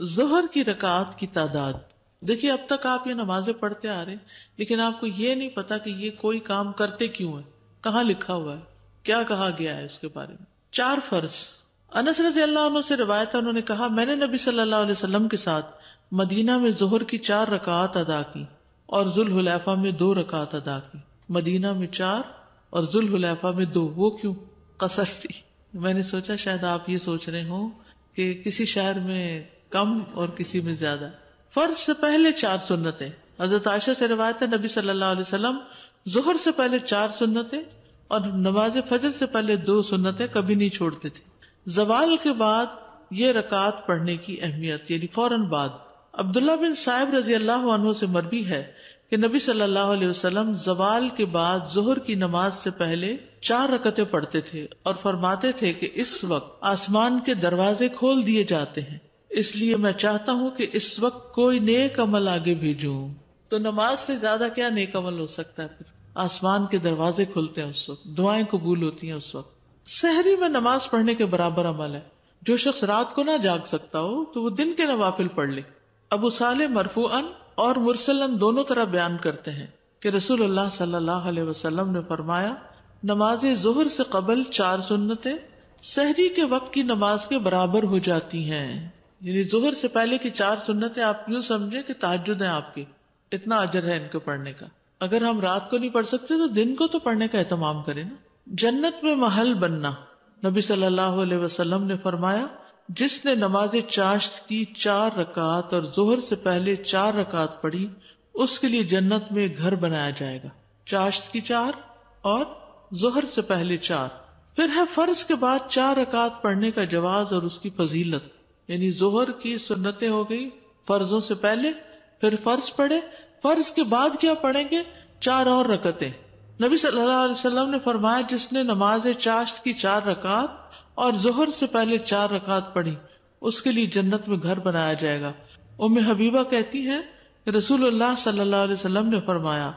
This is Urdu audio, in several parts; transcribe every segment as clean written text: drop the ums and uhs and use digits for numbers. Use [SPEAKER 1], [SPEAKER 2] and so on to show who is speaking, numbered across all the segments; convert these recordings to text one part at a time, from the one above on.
[SPEAKER 1] ظہر کی رکعات کی تعداد. دیکھیے اب تک آپ یہ نمازیں پڑھتے آ رہے ہیں لیکن آپ کو یہ نہیں پتا کہ یہ کوئی کام کرتے کیوں ہے, کہاں لکھا ہوا ہے, کیا کہا گیا ہے اس کے بارے میں. 4 فرض. انس رضی اللہ عنہ سے روایت ہے, انہوں نے کہا میں نے نبی صلی اللہ علیہ وسلم کے ساتھ مدینہ میں ظہر کی 4 رکعات ادا کی اور ذوالحلیفہ میں 2 رکعات ادا کی. مدینہ میں 4 اور ذوالحلیفہ میں 2. وہ کیوں؟ قصر تھی. میں نے سوچا شاید آپ یہ سوچ رہے ہوں کہ کسی شہر میں کم اور کسی میں زیادہ. فرض سے پہلے 4 سنتیں. حضرت عائشہ سے روایت ہے نبی صلی اللہ علیہ وسلم ظہر سے پہلے 4 سنتیں اور نماز فجر سے پہلے 2 سنتیں کبھی نہیں چھوڑتے تھے. زوال کے بعد یہ رکعات پڑھنے کی اہمیت, یعنی فوراً بعد. عبداللہ بن صائب رضی اللہ عنہ سے مروی ہے کہ نبی صلی اللہ علیہ وسلم زوال کے بعد ظہر کی نماز سے پہلے 4 رکعتیں پڑھتے تھے اور فرماتے تھے کہ اس وقت آسمان کے دروازے کھول دیے جاتے ہیں, اس لیے میں چاہتا ہوں کہ اس وقت کوئی نیک عمل آگے بھیجوں. تو نماز سے زیادہ کیا نیک عمل ہو سکتا ہے؟ پھر آسمان کے دروازے کھلتے ہیں اس وقت, دعائیں قبول ہوتی ہیں اس وقت. سحری میں نماز پڑھنے کے برابر عمل ہے. جو شخص رات کو نہ جاگ سکتا ہو تو وہ دن کے نوافل پڑھ لے. ابو صالح مرفوعاً اور مرسلاً دونوں طرح بیان کرتے ہیں کہ رسول اللہ صلی اللہ علیہ وسلم نے فرمایا نماز ظہر سے قبل 4 سنتیں سحری کے وقت کی نماز کے برابر ہو جاتی ہیں. یعنی ظہر سے پہلے کی 4 سنتیں آپ یوں سمجھیں کہ تہجد ہیں آپ کی, اتنا اجر ہے ان کو پڑھنے کا. اگر ہم رات کو نہیں پڑھ سکتے تو دن کو تو پڑھنے کا اہتمام کریں نا. جنت میں محل بننا. نبی صلی اللہ علیہ وسلم نے فرمایا جس نے نماز چاشت کی 4 رکعات اور ظہر سے پہلے 4 رکعات پڑھی اس کے لیے جنت میں گھر بنایا جائے گا. چاشت کی 4 اور ظہر سے پہلے 4. پھر ہے فرض کے بعد 4 رکعات پڑھنے کا جواز اور اس کی فضیلت. یعنی ظہر کی سنتیں ہو گئی فرضوں سے پہلے, پھر فرض پڑھے, فرض کے بعد کیا پڑھیں گے؟ 4 اور رکعتیں. نبی صلی اللہ علیہ وسلم نے فرمایا جس نے نماز چاشت کی 4 رکعات اور ظہر سے پہلے 4 رکعات پڑھی اس کے لیے جنت میں گھر بنایا جائے گا. ام حبیبہ کہتی ہیں کہ رسول اللہ صلی اللہ علیہ وسلم نے فرمایا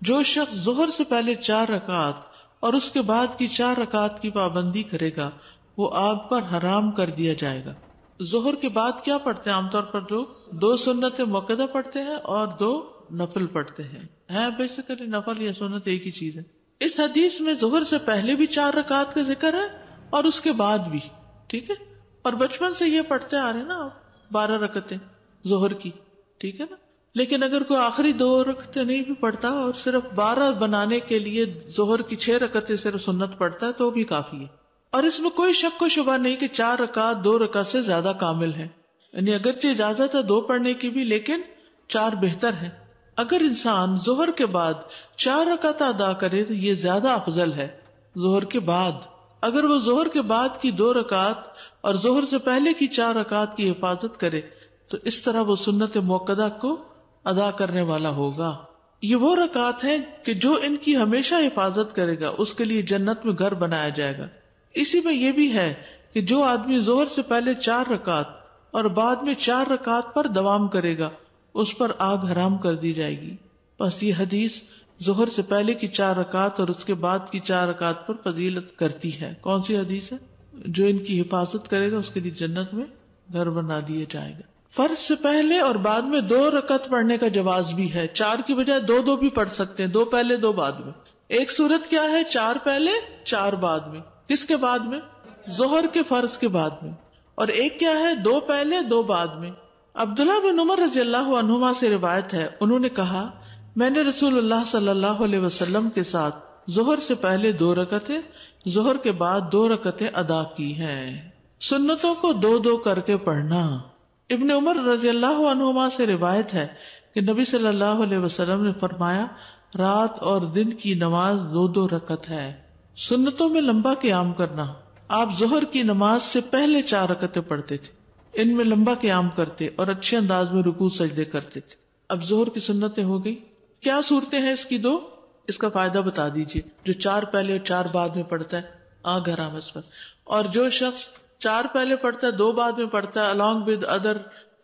[SPEAKER 1] جو شخص ظہر سے پہلے 4 رکعات اور اس کے بعد کی 4 رکعات کی پابندی کرے گا وہ آگ پر حرام کر دیا جائے گا. ظہر کے بعد کیا پڑھتے ہیں عام طور پر لوگ؟ 2 سنتیں مؤکدہ پڑھتے ہیں اور 2 نفل پڑھتے ہیں. بیسیکلی نفل یا سنت ایک ہی چیز ہے. اس حدیث میں ظہر سے پہلے بھی 4 رکعات کا ذکر ہے اور اس کے بعد بھی. ٹھیک ہے, اور بچپن سے یہ پڑھتے آ رہے ہیں نا آپ 12 رکعتیں ظہر کی. ٹھیک ہے نا. لیکن اگر کوئی آخری 2 رکعتیں نہیں بھی پڑھتا اور صرف 12 بنانے کے لیے ظہر کی 6 رکعتیں صرف سنت پڑھتا ہے تو بھی کافی ہے. اور اس میں کوئی شک و شبہ نہیں کہ 4 رکعت 2 رکعت سے زیادہ کامل ہے. یعنی اگرچہ اجازت ہے 2 پڑھنے کی بھی لیکن 4 بہتر ہے. اگر انسان ظہر کے بعد 4 رکعت ادا کرے تو یہ زیادہ افضل ہے. ظہر کے بعد اگر وہ ظہر کے بعد کی 2 رکعت اور ظہر سے پہلے کی 4 رکعت کی حفاظت کرے تو اس طرح وہ سنت مؤکدہ کو ادا کرنے والا ہوگا. یہ وہ رکعت ہیں کہ جو ان کی ہمیشہ حفاظت کرے گا اس کے لیے جنت میں گھر بنایا جائے گا. اسی میں یہ بھی ہے کہ جو آدمی ظہر سے پہلے 4 رکعت اور بعد میں 4 رکعت پر دوام کرے گا اس پر آگ حرام کر دی جائے گی. بس یہ حدیث ظہر سے پہلے کی 4 رکعت اور اس کے بعد کی 4 رکعت پر فضیلت کرتی ہے. کون سی حدیث ہے؟ جو ان کی حفاظت کرے گا اس کے لیے جنت میں گھر بنا دیا جائے گا. فرض سے پہلے اور بعد میں 2 رکعت پڑھنے کا جواز بھی ہے. 4 کی بجائے 2 بھی پڑھ سکتے ہیں, 2 پہلے 2 بعد میں. ایک صورت کیا ہے؟ 4 پہلے 4 بعد میں. کس کے بعد میں؟ ظہر کے فرض کے بعد میں. اور ایک کیا ہے؟ 2 پہلے 2 بعد میں. عبداللہ بن عمر رضی اللہ عنہما سے روایت ہے انہوں نے کہا میں نے رسول اللہ صلی اللہ علیہ وسلم کے ساتھ ظہر سے پہلے 2 رکعتیں ظہر کے بعد 2 رکعتیں ادا کی ہیں. سنتوں کو 2 کر کے پڑھنا. ابن عمر رضی اللہ عنہما سے روایت ہے کہ نبی صلی اللہ علیہ وسلم نے فرمایا رات اور دن کی نماز 2 رکعت ہے. سنتوں میں لمبا قیام کرنا. آپ ظہر کی نماز سے پہلے 4 رکعتیں پڑھتے تھے, ان میں لمبا قیام کرتے اور اچھے انداز میں رکوع سجدے کرتے تھے. اب ظہر کی سنتیں ہو گئی. کیا صورتیں ہیں اس کی 2؟ اس کا فائدہ بتا دیجیے. جو 4 پہلے اور 4 بعد میں پڑھتا ہے آگ حرام اس پر, اور جو شخص 4 پہلے پڑھتا ہے 2 بعد میں پڑھتا ہے along with other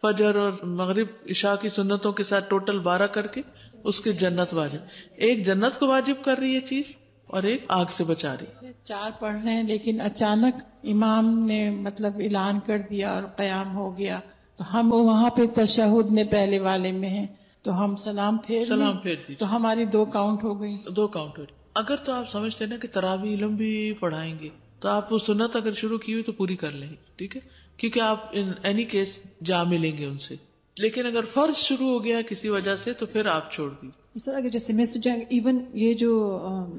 [SPEAKER 1] فجر اور مغرب عشاء کی سنتوں کے ساتھ ٹوٹل 12 کر کے اس کی جنت واجب. ایک جنت کو واجب کر رہی ہے چیز اور ایک آگ سے بچا رہی.
[SPEAKER 2] 4 پڑھ رہے ہیں لیکن اچانک امام نے مطلب اعلان کر دیا اور قیام ہو گیا تو ہم وہاں پہ تشہد میں پہلے والے میں ہیں تو ہم سلام پھیر
[SPEAKER 1] دیجیے
[SPEAKER 2] تو ہماری 2 کاؤنٹ ہو گئی.
[SPEAKER 1] 2 کاؤنٹ ہو گئی. اگر تو آپ سمجھتے نا کہ تراویح لمبی پڑھائیں گے تو آپ وہ سنت اگر شروع کی ہوئی تو پوری کر لیں گے, ٹھیک ہے, کیونکہ آپ ان اینی کیس جا ملیں گے ان سے. لیکن اگر فرض شروع ہو گیا کسی وجہ سے تو پھر آپ چھوڑ دیجیے.
[SPEAKER 3] سر اگر جیسے مس ہو جائیں ایون یہ جو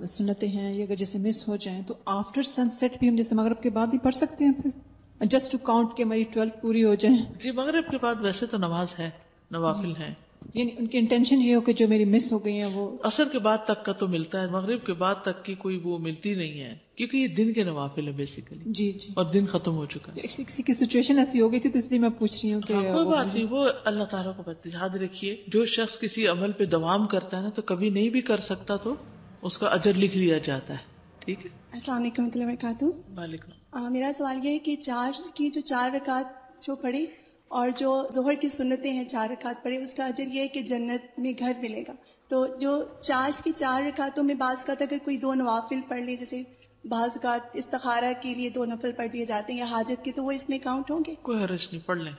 [SPEAKER 3] سنتیں ہیں یہ اگر جیسے مس ہو جائیں تو آفٹر سن سیٹ بھی ہم جیسے مغرب کے بعد ہی پڑھ سکتے ہیں پھر جسٹ ٹو کاؤنٹ کہ ہماری 12 پوری ہو جائیں.
[SPEAKER 1] جی مغرب کے بعد ویسے تو نماز ہے, نوافل ہیں,
[SPEAKER 3] یعنی ان کی انٹینشن یہ ہو کہ جو میری مس ہو گئی ہیں وہ
[SPEAKER 1] عصر کے بعد تک کا تو ملتا ہے, مغرب کے بعد تک کی کوئی وہ ملتی نہیں ہے کیونکہ یہ دن کے نوافل ہے بیسیکلی.
[SPEAKER 3] جی جی,
[SPEAKER 1] اور دن ختم ہو چکا ہے.
[SPEAKER 3] کسی کی سچویشن ایسی ہو گئی تھی تو اس لیے میں پوچھ رہی ہوں کہ
[SPEAKER 1] کوئی بات نہیں, وہ اللہ تعالیٰ کو بات. یاد رکھیے جو شخص کسی عمل پہ دوام کرتا ہے نا تو کبھی نہیں بھی کر سکتا تو اس کا اجر لکھ لیا جاتا ہے, ٹھیک ہے.
[SPEAKER 4] السلام علیکم ورحمۃ اللہ وبرکاتہ.
[SPEAKER 1] وعلیکم.
[SPEAKER 4] میرا سوال یہ ہے کہ چارج کی جو 4 رکعت جو پڑھی اور جو ظہر کی سنتیں ہیں 4 رکعت پڑھے اس کا اجر یہ ہے کہ جنت میں گھر ملے گا. تو جو چارج کی 4 رکعتوں میں بعض اوقات اگر کوئی 2 نوافل پڑھ لے, جیسے بعض اوقات استخارہ کے لیے 2 نفل پڑھ دیے جاتے ہیں یا حاجت کے, تو وہ اس میں کاؤنٹ ہوں گے؟
[SPEAKER 1] کوئی حرج نہیں, پڑھ لیں.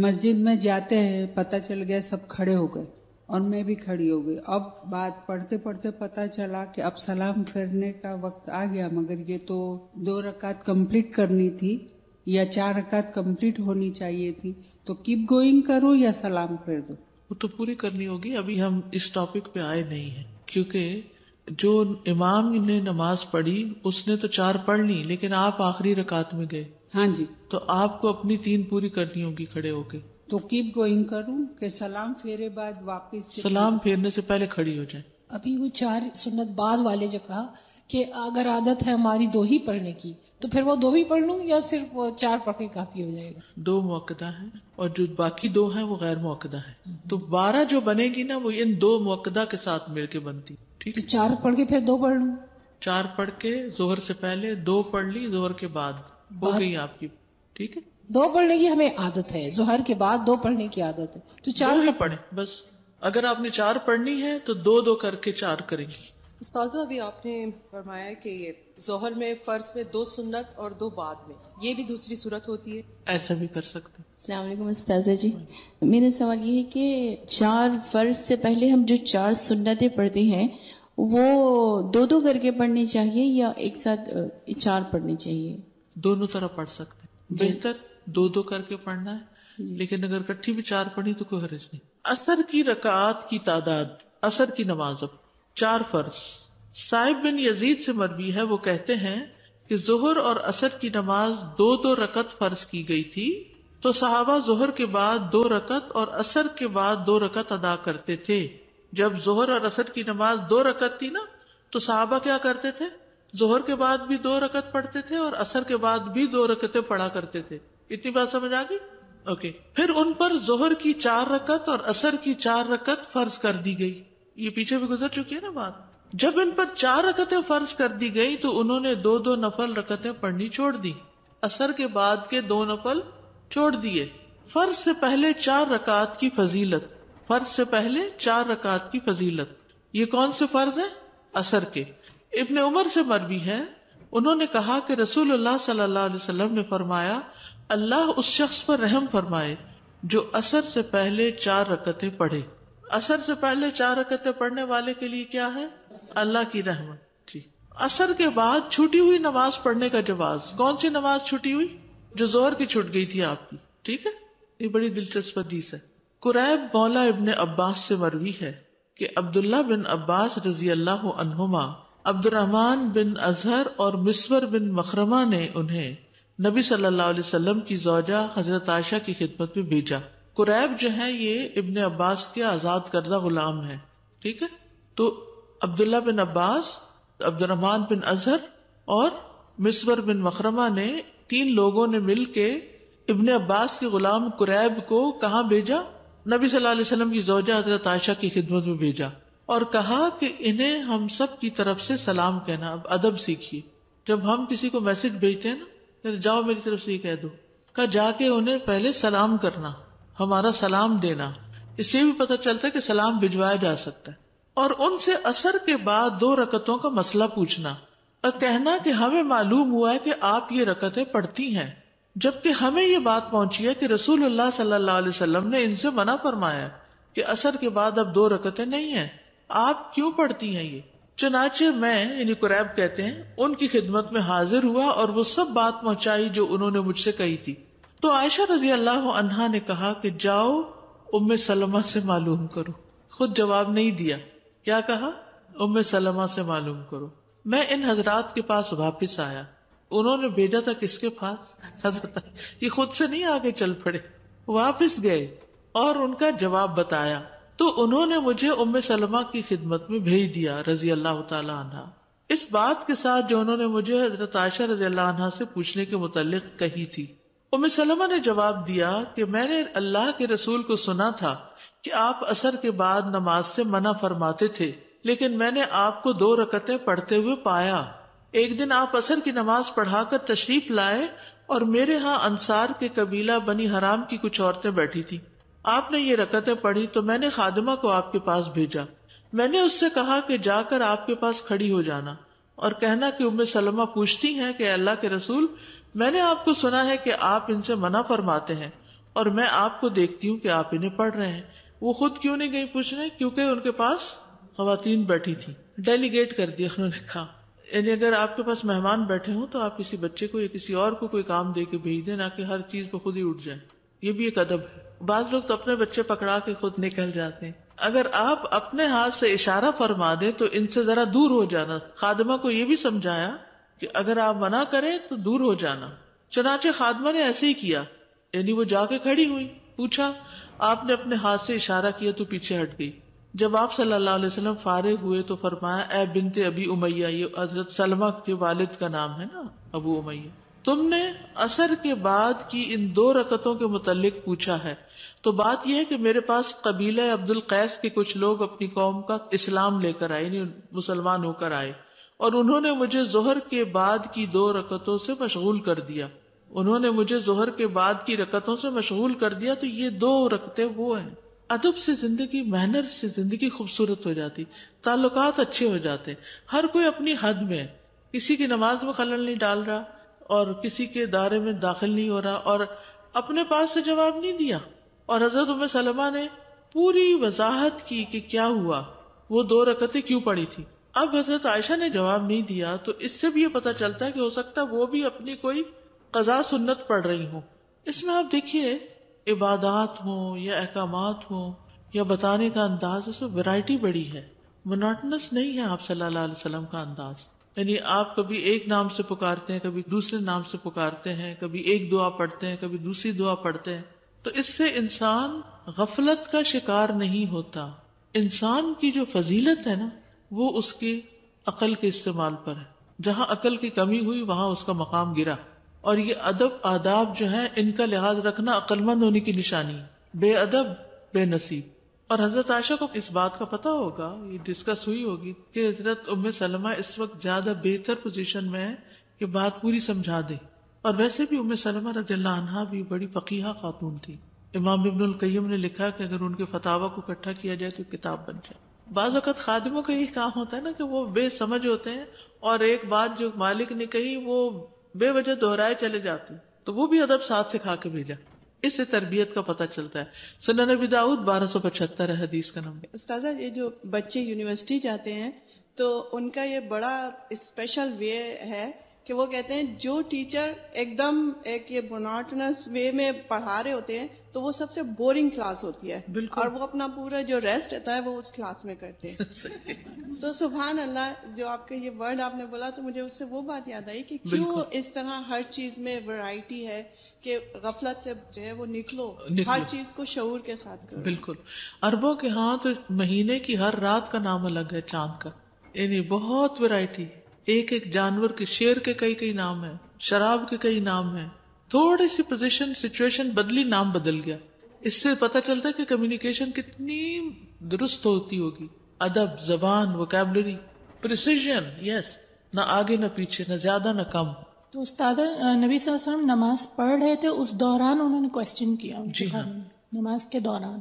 [SPEAKER 2] مسجد میں جاتے ہیں پتہ چل گیا سب کھڑے ہو گئے اور میں بھی کھڑی ہو گئی, اب بات پڑھتے پڑھتے پتہ چلا کہ اب سلام پھیرنے کا وقت آ گیا, مگر یہ تو 2 رکعت کمپلیٹ کرنی تھی یا 4 رکعت کمپلیٹ ہونی چاہیے تھی, تو کیپ گوئنگ کرو یا سلام پھیر دو؟
[SPEAKER 1] وہ تو پوری کرنی ہوگی. ابھی ہم اس ٹاپک پہ آئے نہیں ہیں کیونکہ جو امام نے نماز پڑھی اس نے تو 4 پڑھ لی, لیکن آپ آخری رکعت میں گئے.
[SPEAKER 2] ہاں جی,
[SPEAKER 1] تو آپ کو اپنی 3 پوری کرنی ہوگی کھڑے ہو کے.
[SPEAKER 2] تو کیپ گوئنگ کروں کہ سلام پھیرے بعد واپس
[SPEAKER 1] سلام پھیرنے سے پہلے کھڑی ہو جائیں.
[SPEAKER 5] ابھی وہ 4 سنت بعد والے جو کہا کہ اگر عادت ہے ہماری 2 ہی پڑھنے کی تو پھر وہ 2 بھی پڑھ لوں یا صرف 4 پڑھ کے کافی ہو جائے گا؟
[SPEAKER 1] 2 مؤکدہ ہیں اور جو باقی 2 ہیں وہ غیر مؤکدہ ہیں. تو 12 جو بنے گی نا وہ ان 2 مؤکدہ کے ساتھ مل کے بنتی. ٹھیک ہے,
[SPEAKER 5] 4 پڑھ کے پھر 2 پڑھ لوں.
[SPEAKER 1] 4 پڑھ کے ظہر سے پہلے 2 پڑھ لی, ظہر کے بعد ہو گئی آپ کی. ٹھیک ہے,
[SPEAKER 5] 2 پڑھنے کی ہمیں عادت ہے, ظہر کے بعد 2 پڑھنے کی عادت ہے, تو 4
[SPEAKER 1] ہی پڑھیں بس. اگر آپ نے 4 پڑھنی ہے تو 2 کر کے 4 کریں گی.
[SPEAKER 6] استاذہ ابھی آپ نے فرمایا کہ یہ ظہر میں فرض میں 2 سنت اور 2 بعد میں, یہ بھی دوسری صورت ہوتی ہے؟
[SPEAKER 1] ایسا بھی کر سکتے.
[SPEAKER 7] السلام علیکم استاذہ جی, میرا سوال یہ ہے کہ 4 فرض سے پہلے ہم جو 4 سنتیں پڑھتے ہیں وہ 2 کر کے پڑھنی چاہیے یا ایک ساتھ 4 پڑھنی چاہیے؟
[SPEAKER 1] دونوں طرح پڑھ سکتے ہیں. بہتر 2 کر کے پڑھنا ہے, لیکن اگر کٹھی بھی 4 پڑھی تو کوئی حرج نہیں. عصر کی رکعات کی تعداد, عصر کی نماز اب 4 فرض. صائب بن یزید سے مروی ہے, وہ کہتے ہیں کہ ظہر اور عصر کی نماز 2 رکعت فرض کی گئی تھی, تو صحابہ ظہر کے بعد 2 رکعت اور عصر کے بعد 2 رکعت ادا کرتے تھے. جب ظہر اور عصر کی نماز 2 رکعت تھی نا تو صحابہ کیا کرتے تھے, ظہر کے بعد بھی 2 رکعت پڑھتے تھے اور عصر کے بعد بھی 2 رکعتیں پڑھا کرتے تھے. اتنی بات سمجھ آ گئی؟ اوکے. پھر ان پر ظہر کی 4 رکعت اور عصر کی 4 رکعت فرض کر دی گئی. یہ پیچھے بھی گزر چکی ہے نا بات. جب ان پر 4 رکعتیں فرض کر دی گئی تو انہوں نے 2 نفل رکعتیں پڑھنی چھوڑ دی, عصر کے بعد کے 2 نفل چھوڑ دیے. فرض سے پہلے 4 رکعت کی فضیلت, فرض سے پہلے 4 رکعت کی فضیلت. یہ کون سے فرض ہیں؟ عصر کے. ابن عمر سے مروی ہے, انہوں نے کہا کہ رسول اللہ صلی اللہ علیہ وسلم نے فرمایا, اللہ اس شخص پر رحم فرمائے جو عصر سے پہلے 4 رکعتیں پڑھے. عصر سے پہلے 4 رکعتیں پڑھنے والے کے لیے کیا ہے؟ اللہ کی رحمت. جی. عصر کے بعد چھوٹی ہوئی نماز پڑھنے کا جواز. کون سی نماز چھوٹی ہوئی؟ جو ظہر کی چھوٹ گئی تھی آپ کی. ٹھیک ہے, یہ بڑی دلچسپ حدیث ہے. قریب مولا ابن عباس سے مروی ہے کہ عبداللہ بن عباس رضی اللہ عنہما عبد الرحمن بن ازہر اور مسور بن مخرمہ نے انہیں نبی صلی اللہ علیہ وسلم کی زوجہ حضرت عائشہ کی خدمت میں بھیجا. قریب جو ہے یہ ابن عباس کے آزاد کردہ غلام ہے. ٹھیک ہے, تو عبداللہ بن عباس, عبد الرحمن بن ازہر اور مسور بن مخرمہ نے 3 لوگوں نے مل کے ابن عباس کے غلام قریب کو کہاں بھیجا؟ نبی صلی اللہ علیہ وسلم کی زوجہ حضرت عائشہ کی خدمت میں بھیجا اور کہا کہ انہیں ہم سب کی طرف سے سلام کہنا. اب ادب سیکھیے. جب ہم کسی کو میسج بھیجتے ہیں نا, جاؤ میری طرف سے یہ کہہ دو, کہ جا کے انہیں پہلے سلام کرنا, ہمارا سلام دینا. اس سے بھی پتہ چلتا ہے کہ سلام بھجوایا جا سکتا ہے. اور ان سے عصر کے بعد 2 رکعتوں کا مسئلہ پوچھنا اور کہنا کہ ہمیں معلوم ہوا ہے کہ آپ یہ رکعتیں پڑھتی ہیں, جبکہ ہمیں یہ بات پہنچی ہے کہ رسول اللہ صلی اللہ علیہ وسلم نے ان سے منع فرمایا کہ عصر کے بعد اب 2 رکعتیں نہیں ہیں، آپ کیوں پڑھتی ہیں یہ؟ چنانچہ میں، یعنی قریب کہتے ہیں، ان کی خدمت میں حاضر ہوا اور وہ سب بات پہنچائی جو انہوں نے مجھ سے کہی تھی. تو عائشہ رضی اللہ عنہا نے کہا کہ جاؤ ام سلمہ سے معلوم کرو. خود جواب نہیں دیا، کیا کہا؟ ام سلمہ سے معلوم کرو. میں ان حضرات کے پاس واپس آیا. انہوں نے بھیجا تھا کس کے پاس؟ حضرت. یہ خود سے نہیں آگے چل پڑے، واپس گئے اور ان کا جواب بتایا. تو انہوں نے مجھے ام سلمہ کی خدمت میں بھیج دیا رضی اللہ تعالی عنہ، اس بات کے ساتھ جو انہوں نے مجھے حضرت عائشہ رضی اللہ عنہ سے پوچھنے کے متعلق کہی تھی. ام سلمہ نے جواب دیا کہ میں نے اللہ کے رسول کو سنا تھا کہ آپ عصر کے بعد نماز سے منع فرماتے تھے، لیکن میں نے آپ کو 2 رکعتیں پڑھتے ہوئے پایا. ایک دن آپ عصر کی نماز پڑھا کر تشریف لائے اور میرے ہاں انصار کے قبیلہ بنی حرام کی کچھ عورتیں بیٹھی تھی. آپ نے یہ رکعتیں پڑھی تو میں نے خادمہ کو آپ کے پاس بھیجا. میں نے اس سے کہا کہ جا کر آپ کے پاس کھڑی ہو جانا اور کہنا کہ ام سلمہ پوچھتی ہیں کہ اللہ کے رسول، میں نے آپ کو سنا ہے کہ آپ ان سے منع فرماتے ہیں اور میں آپ کو دیکھتی ہوں کہ آپ انہیں پڑھ رہے ہیں. وہ خود کیوں نہیں گئی پوچھنے؟ کیونکہ ان کے پاس خواتین بیٹھی تھی. ڈیلیگیٹ کر دیا انہوں نے کہا. یعنی اگر آپ کے پاس مہمان بیٹھے ہوں تو آپ کسی بچے کو یا کسی اور کو کوئی کام دے کے بھیج دیں، نہ کہ ہر چیز پہ خود ہی اٹھ جائیں. یہ بھی ایک ادب ہے. بعض لوگ تو اپنے بچے پکڑا کے خود نکل جاتے ہیں. اگر آپ اپنے ہاتھ سے اشارہ فرما دیں تو ان سے ذرا دور ہو جانا. خادمہ کو یہ بھی سمجھایا کہ اگر آپ منع کریں تو دور ہو جانا. چنانچہ خادمہ نے ایسے ہی کیا، یعنی وہ جا کے کھڑی ہوئی. پوچھا، آپ نے اپنے ہاتھ سے اشارہ کیا تو پیچھے ہٹ گئی. جب آپ صلی اللہ علیہ وسلم فارغ ہوئے تو فرمایا، اے بنت ابی امیہ، یہ حضرت سلمہ کے والد کا نام ہے نا، ابو امیہ، تم نے عصر کے بعد کی ان 2 رکعتوں کے متعلق پوچھا ہے تو بات یہ ہے کہ میرے پاس قبیلہ عبد القیس کے کچھ لوگ اپنی قوم کا اسلام لے کر آئے، یعنی مسلمان ہو کر آئے، اور انہوں نے مجھے ظہر کے بعد کی 2 رکعتوں سے مشغول کر دیا. انہوں نے مجھے ظہر کے بعد کی رکعتوں سے مشغول کر دیا. تو یہ 2 رکعتیں وہ ہیں. ادب سے زندگی، مینر سے زندگی خوبصورت ہو جاتی، تعلقات اچھے ہو جاتے. ہر کوئی اپنی حد میں، کسی کی نماز میں خلل نہیں ڈال رہا اور کسی کے دائرے میں داخل نہیں ہو رہا، اور اپنے پاس سے جواب نہیں دیا. اور حضرت ام سلمہ نے پوری وضاحت کی کہ کیا ہوا، وہ 2 رکعتیں کیوں پڑھی تھی. اب حضرت عائشہ نے جواب نہیں دیا تو اس سے بھی یہ پتا چلتا ہے کہ ہو سکتا ہے وہ بھی اپنی کوئی قضا سنت پڑھ رہی ہوں. اس میں آپ دیکھیے، عبادات ہوں یا احکامات ہوں یا بتانے کا انداز، اس میں ویرائٹی بڑی ہے. مونوٹنس نہیں ہے آپ صلی اللہ علیہ وسلم کا انداز. یعنی آپ کبھی ایک نام سے پکارتے ہیں، کبھی دوسرے نام سے پکارتے ہیں، کبھی ایک دعا پڑھتے ہیں، کبھی دوسری دعا پڑھتے ہیں. تو اس سے انسان غفلت کا شکار نہیں ہوتا. انسان کی جو فضیلت ہے نا، وہ اس کی عقل کے استعمال پر ہے. جہاں عقل کی کمی ہوئی وہاں اس کا مقام گرا. اور یہ ادب آداب جو ہیں، ان کا لحاظ رکھنا عقل مند ہونے کی نشانی ہے. بے ادب بے نصیب. اور حضرت عائشہ کو اس بات کا پتا ہوگا، یہ ڈسکس ہوئی ہوگی کہ حضرت ام سلمہ اس وقت زیادہ بہتر پوزیشن میں ہے کہ بات پوری سمجھا دے. اور ویسے بھی ام سلمہ رضی اللہ عنہا بھی بڑی فقیہہ خاتون تھی. امام ابن القیم نے لکھا کہ اگر ان کے فتاوی کو اکٹھا کیا جائے تو کتاب بن جائے. بعض اوقات خادموں کا یہی کام ہوتا ہے نا کہ وہ بے سمجھ ہوتے ہیں اور ایک بات جو مالک نے کہی وہ بے وجہ دہرائے چلے جاتے ہیں، تو وہ بھی ادب ساتھ سکھا کے بھیجا. اس سے تربیت کا پتہ چلتا ہے. سنن ابی داؤد 1275 ہے حدیث کا نمبر.
[SPEAKER 4] استاذہ، یہ جو بچے یونیورسٹی جاتے ہیں تو ان کا یہ بڑا اسپیشل وے ہے کہ وہ کہتے ہیں جو ٹیچر ایک دم ایک یہ مونوٹنس وے میں پڑھا رہے ہوتے ہیں تو وہ سب سے بورنگ کلاس ہوتی ہے. بالکل. اور وہ اپنا پورا جو ریسٹ ہوتا ہے وہ اس کلاس میں کرتے ہیں. تو سبحان اللہ، جو آپ کا یہ ورڈ آپ نے بولا تو مجھے اس سے وہ بات یاد آئی کہ کیوں اس طرح ہر چیز میں ویرائٹی ہے کہ غفلت سے جو ہے وہ نکلو، ہر چیز کو شعور کے ساتھ کرو. بالکل.
[SPEAKER 1] عربوں کے ہاں تو مہینے کی ہر رات کا نام الگ ہے، چاند کا. یعنی بہت ویرائٹی، ایک ایک جانور کے، شیر کے کئی نام ہیں، شراب کے کئی نام ہیں. تھوڑی سی پوزیشن سچویشن بدلی، نام بدل گیا. اس سے پتہ چلتا ہے کہ کمیونیکیشن کتنی درست ہوتی ہوگی. ادب، زبان، ووکیبلری، پریسیژن، یس، نہ آگے نہ پیچھے، نہ زیادہ نہ کم.
[SPEAKER 5] تو استاد نبی صلی اللہ علیہ وسلم نماز پڑھ رہے تھے، اس دوران انہوں نے کوسچن کیا.
[SPEAKER 1] جی ہاں،
[SPEAKER 5] نماز کے دوران.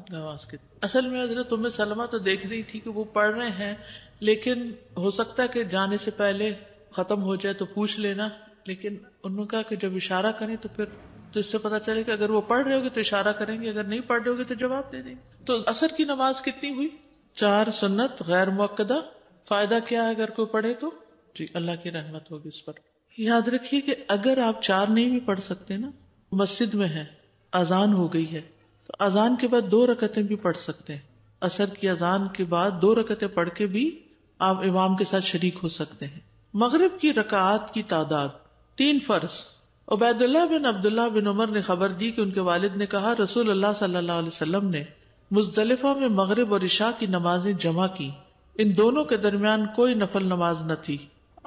[SPEAKER 1] اصل میں حضرت ام سلمہ تو دیکھ رہی تھی کہ وہ پڑھ رہے ہیں، لیکن ہو سکتا ہے کہ جانے سے پہلے ختم ہو جائے تو پوچھ لینا. لیکن انہوں نے کہا کہ جب اشارہ کریں تو پھر تو اس سے پتا چلے کہ اگر وہ پڑھ رہے ہوگے تو اشارہ کریں گے، اگر نہیں پڑھ رہے ہوگے تو جواب دے دیں گے. تو عصر کی نماز کتنی ہوئی؟ 4 سنت غیر مؤکدہ. فائدہ کیا ہے اگر کوئی پڑھے تو؟ جی اللہ کی رحمت ہوگی اس پر. یاد رکھیے کہ اگر آپ 4 نہیں بھی پڑھ سکتے نا، مسجد میں ہے، اذان ہو گئی ہے، تو اذان کے بعد 2 رکعتیں بھی پڑھ سکتے ہیں. عصر کی اذان کے بعد 2 رکعتیں پڑھ کے بھی آپ امام کے ساتھ شریک ہو سکتے ہیں. مغرب کی رکعات کی تعداد 3 فرض. عبید اللہ بن عبداللہ بن عمر نے خبر دی کہ ان کے والد نے کہا رسول اللہ صلی اللہ علیہ وسلم نے مزدلفہ میں مغرب اور عشاء کی نمازیں جمع کی، ان دونوں کے درمیان کوئی نفل نماز نہ تھی.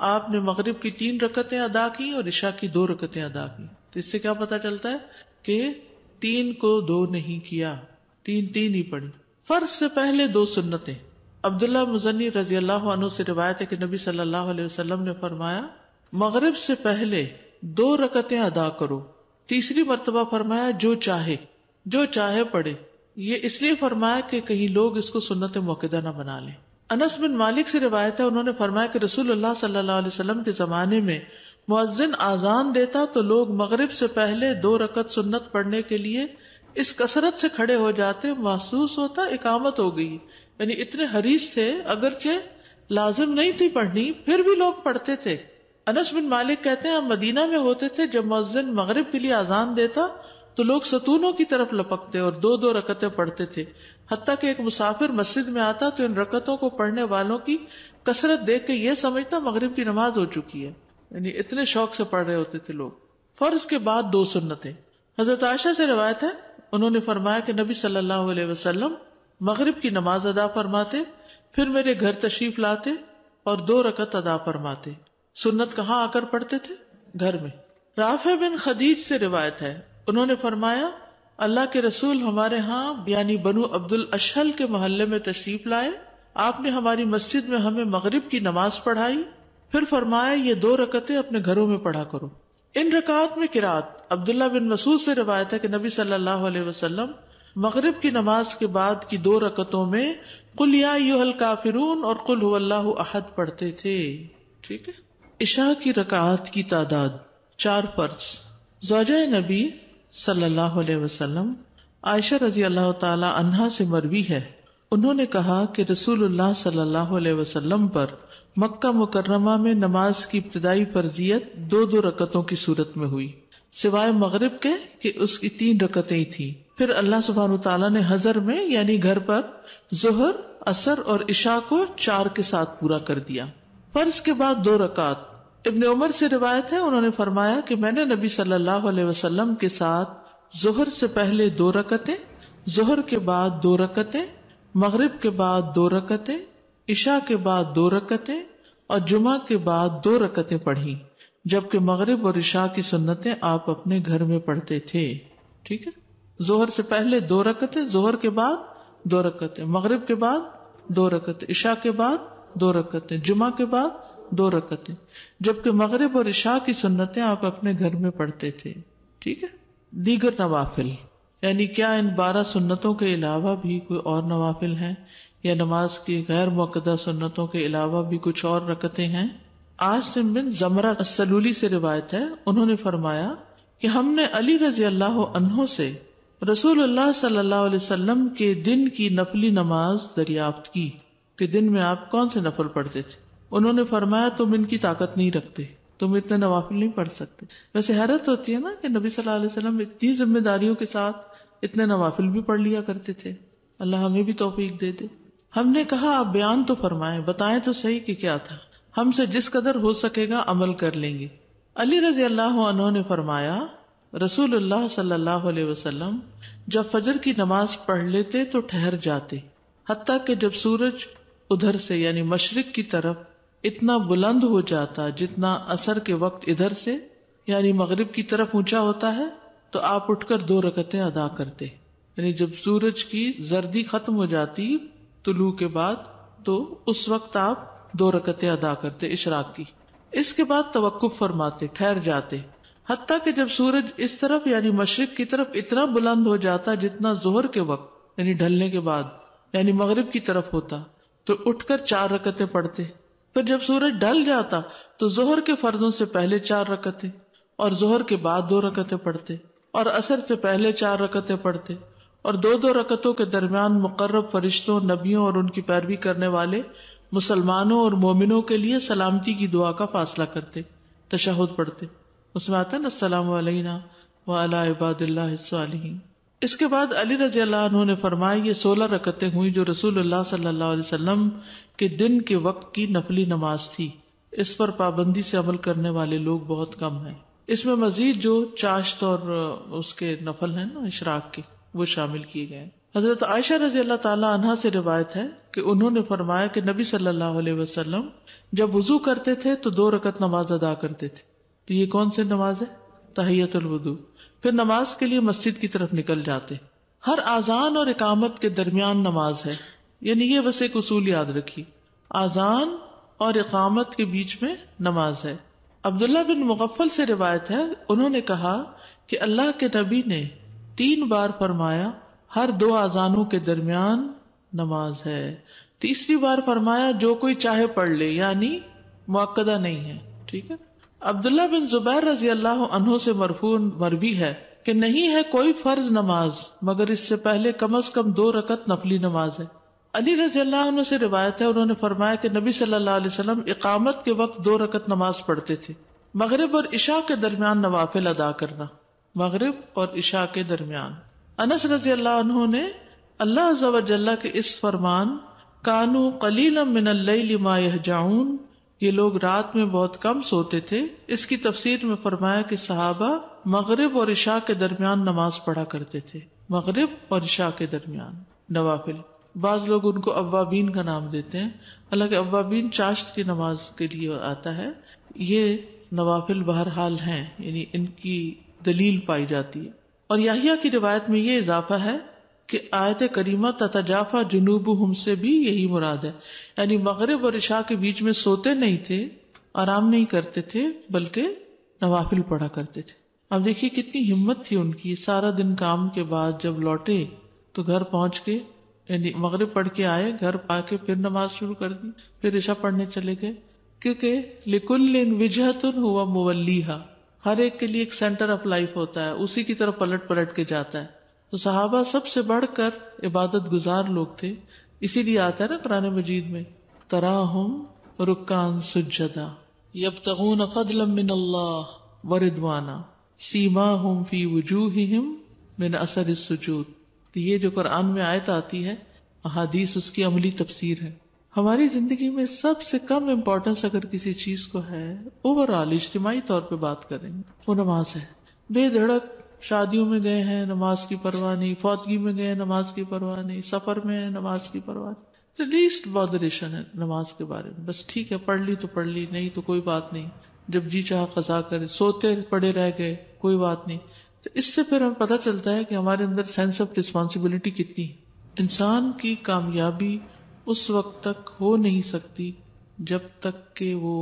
[SPEAKER 1] آپ نے مغرب کی 3 رکعتیں ادا کی اور عشاء کی 2 رکعتیں ادا کی. تو اس سے کیا پتا چلتا ہے کہ 3 کو 2 نہیں کیا، 3 ہی پڑھی. فرض سے پہلے 2 سنتیں. عبداللہ مزنی رضی اللہ عنہ سے روایت ہے کہ نبی صلی اللہ علیہ وسلم نے فرمایا مغرب سے پہلے 2 رکعتیں ادا کرو. تیسری مرتبہ فرمایا جو چاہے پڑھے. یہ اس لیے فرمایا کہ کہیں لوگ اس کو سنت موقدہ نہ بنا لیں. انس بن مالک سے روایت ہے انہوں نے فرمایا کہ رسول اللہ صلی اللہ علیہ وسلم کے زمانے میں مؤذن آذان دیتا تو لوگ مغرب سے پہلے 2 رکعت سنت پڑھنے کے لیے اس کثرت سے کھڑے ہو جاتے، محسوس ہوتا اقامت ہو گئی. یعنی اتنے حریص تھے، اگرچہ لازم نہیں تھی پڑھنی پھر بھی لوگ پڑھتے تھے. انس بن مالک کہتے ہیں ہم مدینہ میں ہوتے تھے، جب مؤذن مغرب کے لیے آذان دیتا تو لوگ ستونوں کی طرف لپکتے اور 2 رکعتیں پڑھتے تھے. حتیٰ کہ ایک مسافر مسجد میں آتا تو ان رکعتوں کو پڑھنے والوں کی کثرت دیکھ کے یہ سمجھتا مغرب کی نماز ہو چکی ہے. یعنی اتنے شوق سے پڑھ رہے ہوتے تھے لوگ. فرض کے بعد 2 سنتیں. حضرت عائشہ سے روایت ہے انہوں نے فرمایا کہ نبی صلی اللہ علیہ وسلم مغرب کی نماز ادا فرماتے، پھر میرے گھر تشریف لاتے اور 2 رکعت ادا فرماتے. سنت کہاں آ کر پڑھتے تھے؟ گھر میں. رافع بن خدیج سے روایت ہے انہوں نے فرمایا اللہ کے رسول ہمارے ہاں یعنی بنو عبد الاشہل کے محلے میں تشریف لائے، آپ نے ہماری مسجد میں ہمیں مغرب کی نماز پڑھائی، پھر فرمایا یہ 2 رکعتیں اپنے گھروں میں پڑھا کرو. ان رکعات میں قرات. عبداللہ بن مسعود سے روایت ہے کہ نبی صلی اللہ علیہ وسلم مغرب کی نماز کے بعد کی 2 رکعتوں میں قل یا ایھا الکافرون اور قل ھو اللہ احد پڑھتے تھے. ٹھیک ہے. عشاء کی رکعات کی تعداد 4 فرض. زوجہ نبی صلی اللہ علیہ وسلم عائشہ رضی اللہ تعالی عنہا سے مروی ہے انہوں نے کہا کہ رسول اللہ صلی اللہ علیہ وسلم پر مکہ مکرمہ میں نماز کی ابتدائی فرضیت 2 رکعتوں کی صورت میں ہوئی، سوائے مغرب کے کہ اس کی 3 رکعتیں ہی تھیں. پھر اللہ سبحانہ تعالیٰ نے حضر میں یعنی گھر پر ظہر، عصر اور عشاء کو 4 کے ساتھ پورا کر دیا. فرض کے بعد 2 رکعت. ابن عمر سے روایت ہے انہوں نے فرمایا کہ میں نے نبی صلی اللہ علیہ وسلم کے ساتھ ظہر سے پہلے 2 رکعتیں، ظہر کے بعد 2 رکعتیں، مغرب کے بعد 2 رکعتیں، عشاء کے بعد 2 رکعتیں اور جمعہ کے بعد 2 رکعتیں پڑھی، جبکہ مغرب اور عشاء کی سنتیں آپ اپنے گھر میں پڑھتے تھے. ٹھیک ہے. ظہر سے پہلے 2 رکعتیں، ظہر کے بعد 2 رکعتیں، مغرب کے بعد 2 رکعتیں، عشاء کے بعد 2 رکعتیں، جمعہ کے بعد 2 رکعتیں، جبکہ مغرب اور عشاء کی سنتیں آپ اپنے گھر میں پڑھتے تھے. ٹھیک ہے. دیگر نوافل یعنی کیا ان 12 سنتوں کے علاوہ بھی کوئی اور نوافل ہیں یا نماز کی غیر موقدہ سنتوں کے علاوہ بھی کچھ اور رکعتیں ہیں؟ عاصم بن زمرہ السلولی سے روایت ہے انہوں نے فرمایا کہ ہم نے علی رضی اللہ عنہ سے رسول اللہ صلی اللہ علیہ وسلم کے دن کی نفلی نماز دریافت کی کہ دن میں آپ کون سے نفل پڑھتے تھے. انہوں نے فرمایا تم ان کی طاقت نہیں رکھتے، تم اتنے نوافل نہیں پڑھ سکتے. ویسے حیرت ہوتی ہے نا کہ نبی صلی اللہ علیہ وسلم اتنی ذمہ داریوں کے ساتھ اتنے نوافل بھی پڑھ لیا کرتے تھے. اللہ ہمیں بھی توفیق دے دے. ہم نے کہا آپ بیان تو فرمائیں، بتائیں تو صحیح کہ کیا تھا، ہم سے جس قدر ہو سکے گا عمل کر لیں گے. علی رضی اللہ عنہ نے فرمایا رسول اللہ صلی اللہ علیہ وسلم جب فجر کی نماز پڑھ لیتے تو ٹھہر جاتے، حتیٰ کہ جب سورج ادھر سے یعنی مشرق کی طرف اتنا بلند ہو جاتا جتنا عصر کے وقت ادھر سے یعنی مغرب کی طرف اونچا ہوتا ہے تو آپ اٹھ کر 2 رکعتیں ادا کرتے. یعنی جب سورج کی زردی ختم ہو جاتی طلوع کے بعد تو اس وقت آپ 2 رکعتیں ادا کرتے اشراق کی. اس کے بعد توقف فرماتے، ٹھہر جاتے، حتیٰ کہ جب سورج اس طرف یعنی مشرق کی طرف اتنا بلند ہو جاتا جتنا ظہر کے وقت یعنی ڈھلنے کے بعد یعنی مغرب کی طرف ہوتا تو اٹھ کر 4 رکعتیں پڑھتے. پھر جب سورج ڈھل جاتا تو ظہر کے فرضوں سے پہلے 4 رکعتیں اور ظہر کے بعد 2 رکعتیں پڑھتے. اور عصر سے پہلے 4 رکعتیں پڑھتے اور 2 رکعتوں کے درمیان مقرب فرشتوں، نبیوں اور ان کی پیروی کرنے والے مسلمانوں اور مومنوں کے لیے سلامتی کی دعا کا فاصلہ کرتے، تشہد پڑھتے. اس میں آتا ہے نا السلام علینا وعلی عباد اللہ الصالحین. اس کے بعد علی رضی اللہ عنہ نے فرمایا یہ 16 رکعتیں ہوئی جو رسول اللہ صلی اللہ علیہ وسلم کے دن کے وقت کی نفلی نماز تھی. اس پر پابندی سے عمل کرنے والے لوگ بہت کم ہیں. اس میں مزید جو چاشت اور اس کے نفل ہیں نا اشراق کے، وہ شامل کیے گئے ہیں. حضرت عائشہ رضی اللہ تعالی عنہا سے روایت ہے کہ انہوں نے فرمایا کہ نبی صلی اللہ علیہ وسلم جب وضو کرتے تھے تو 2 رکعت نماز ادا کرتے تھے. تو یہ کون سی نماز ہے؟ تحیۃ الوضو. پھر نماز کے لیے مسجد کی طرف نکل جاتے. ہر اذان اور اقامت کے درمیان نماز ہے، یعنی یہ بس ایک اصول یاد رکھی، اذان اور اقامت کے بیچ میں نماز ہے. عبداللہ بن مغفل سے روایت ہے، انہوں نے کہا کہ اللہ کے نبی نے 3 بار فرمایا ہر 2 اذانوں کے درمیان نماز ہے. تیسری بار فرمایا جو کوئی چاہے پڑھ لے، یعنی مؤکدہ نہیں ہے. ٹھیک ہے. عبداللہ بن زبیر رضی اللہ عنہ سے مرفوع مروی ہے کہ نہیں ہے کوئی فرض نماز مگر اس سے پہلے کم از کم 2 رکعت نفلی نماز ہے. علی رضی اللہ عنہ سے روایت ہے، انہوں نے فرمایا کہ نبی صلی اللہ علیہ وسلم اقامت کے وقت 2 رکعت نماز پڑھتے تھے. مغرب اور عشاء کے درمیان نوافل ادا کرنا، مغرب اور عشاء کے درمیان. انس رضی اللہ عنہ نے اللہ عز و جل کے اس فرمان کانوا قلیلا من اللیل ما یہجعون، یہ لوگ رات میں بہت کم سوتے تھے، اس کی تفسیر میں فرمایا کہ صحابہ مغرب اور عشاء کے درمیان نماز پڑھا کرتے تھے. مغرب اور عشاء کے درمیان نوافل. بعض لوگ ان کو اوابین کا نام دیتے ہیں، حالانکہ اوابین چاشت کی نماز کے لیے آتا ہے. یہ نوافل بہرحال ہیں، یعنی ان کی دلیل پائی جاتی ہے. اور یحییٰ کی روایت میں یہ اضافہ ہے کہ آیت کریمہ تتجافا جنوبہم سے بھی یہی مراد ہے، یعنی مغرب اور عشاء کے بیچ میں سوتے نہیں تھے، آرام نہیں کرتے تھے، بلکہ نوافل پڑھا کرتے تھے. اب دیکھیے کتنی ہمت تھی ان کی. سارا دن کام کے بعد جب لوٹے تو گھر پہنچ کے یعنی مغرب پڑھ کے آئے، گھر پا کے پھر نماز شروع کر دی، پھر عشاء پڑھنے چلے گئے، کیونکہ لکل وجہۃ ہوا مولیھا، ہر ایک کے لیے ایک سینٹر آف لائف ہوتا ہے، اسی کی طرف پلٹ پلٹ کے جاتا ہے. تو صحابہ سب سے بڑھ کر عبادت گزار لوگ تھے. اسی لیے آتا ہے نا قرآن مجید میں تراہم رکعان سجدا یبتغون فضلا من اللہ ورضوانا سیماہم فی وجوہہم من اثر السجود. تو یہ جو قرآن میں آیت آتی ہے، احادیث اس کی عملی تفسیر ہے. ہماری زندگی میں سب سے کم امپورٹنس اگر کسی چیز کو ہے، اوورآل اجتماعی طور پہ بات کریں گے، وہ نماز ہے. بے دھڑک شادیوں میں گئے ہیں، نماز کی پرواہ نہیں، فوتگی میں گئے ہیں، نماز کی پرواہ نہیں، سفر میں ہیں، نماز کی پرواہ نہیں. لیسٹ بادریشن ہے نماز کے بارے میں. بس ٹھیک ہے پڑھ لی تو پڑھ لی، نہیں تو کوئی بات نہیں، جب جی چاہا قضا کرے. سوتے پڑے رہ گئے، کوئی بات نہیں. تو اس سے پھر ہمیں پتہ چلتا ہے کہ ہمارے اندر سینس آف رسپانسبلٹی کتنی ہے. انسان کی کامیابی اس وقت تک ہو نہیں سکتی جب تک کہ وہ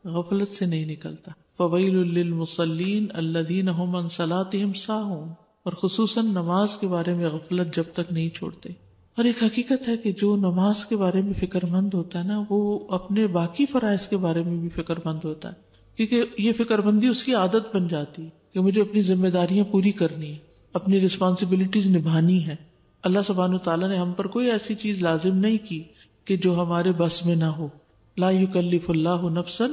[SPEAKER 1] غفلت سے نہیں نکلتا. فویل للمصلین الذین هم عن صلاتهم ساہون. اور خصوصاً نماز کے بارے میں غفلت جب تک نہیں چھوڑتے. اور ایک حقیقت ہے کہ جو نماز کے بارے میں فکر مند ہوتا ہے نا، وہ اپنے باقی فرائض کے بارے میں بھی فکر مند ہوتا ہے، کیونکہ یہ فکر مندی اس کی عادت بن جاتی ہے کہ مجھے اپنی ذمہ داریاں پوری کرنی ہے، اپنی رسپانسبلٹیز نبھانی ہے. اللہ سبحانہ وتعالیٰ نے ہم پر کوئی ایسی چیز لازم نہیں کی کہ جو ہمارے بس میں نہ ہو. لا یکلف اللہ نفسا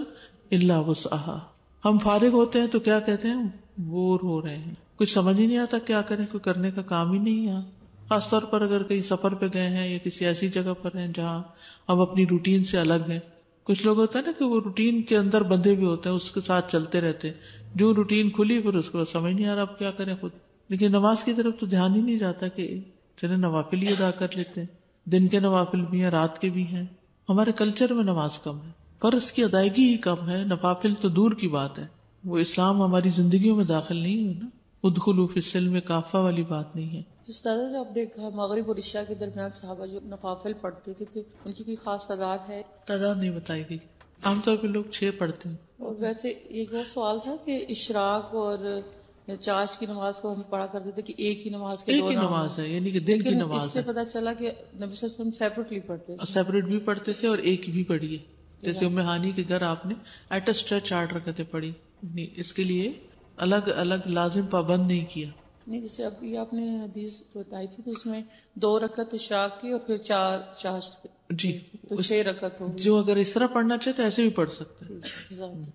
[SPEAKER 1] الا وسعہا. ہم فارغ ہوتے ہیں تو کیا کہتے ہیں؟ بور ہو رہے ہیں، کچھ سمجھ ہی نہیں آتا کیا کریں، کوئی کرنے کا کام ہی نہیں ہے. خاص طور پر اگر کہیں سفر پہ گئے ہیں یا کسی ایسی جگہ پر ہیں جہاں ہم اپنی روٹین سے الگ ہیں. کچھ لوگ ہوتا ہے نا کہ وہ روٹین کے اندر بندھے بھی ہوتے ہیں، اس کے ساتھ چلتے رہتے ہیں، جو روٹین کھلی پھر اس کو سمجھ نہیں آ رہا اب کیا کریں خود. لیکن نماز کی طرف تو دھیان ہی نہیں جاتا کہ چلے نوافل ہی ادا کر لیتے ہیں. دن کے نوافل بھی ہیں، رات کے بھی ہیں. ہمارے کلچر میں نماز کم ہے، فرض کی ادائیگی ہی کم ہے، نوافل تو دور کی بات ہے. وہ اسلام ہماری زندگیوں میں داخل نہیں ہے نا. ادخلوا فی السلم کافہ والی بات نہیں ہے.
[SPEAKER 6] استاد جو آپ دیکھا مغرب اور عشاء کے درمیان صحابہ جو نوافل پڑھتے تھے ان کی کوئی خاص تعداد ہے؟
[SPEAKER 1] تعداد نہیں بتائی گئی، عام طور پہ لوگ 6 پڑھتے ہیں.
[SPEAKER 6] اور ویسے ایک اور سوال تھا کہ اشراق اور چاش کی نماز کو ہم پڑھا کرتے تھے کہ ایک ہی نماز کے
[SPEAKER 1] ایک
[SPEAKER 6] دو
[SPEAKER 1] ہی نماز ہے، یعنی کہ دن کی نماز ہے.
[SPEAKER 6] اس سے پتا چلا کہ نبی صلی اللہ علیہ وسلم سیپریٹلی پڑھتے تھے.
[SPEAKER 1] سیپریٹ بھی پڑھتے تھے اور ایک بھی پڑھی ہے. جیسے ام ہانی کے گھر آپ نے ایٹ اے اسٹریچ 8 رکعتیں پڑھی. اس کے لیے الگ الگ لازم پابند نہیں کیا.
[SPEAKER 8] نہیں جیسے ابھی آپ نے حدیث بتائی تھی تو اس میں 2 رکعت عشاء کی اور پھر 4
[SPEAKER 1] جی
[SPEAKER 8] تو 6 رکعت ہو.
[SPEAKER 1] جو اگر اس طرح پڑھنا چاہے تو ایسے بھی پڑھ سکتے ہیں.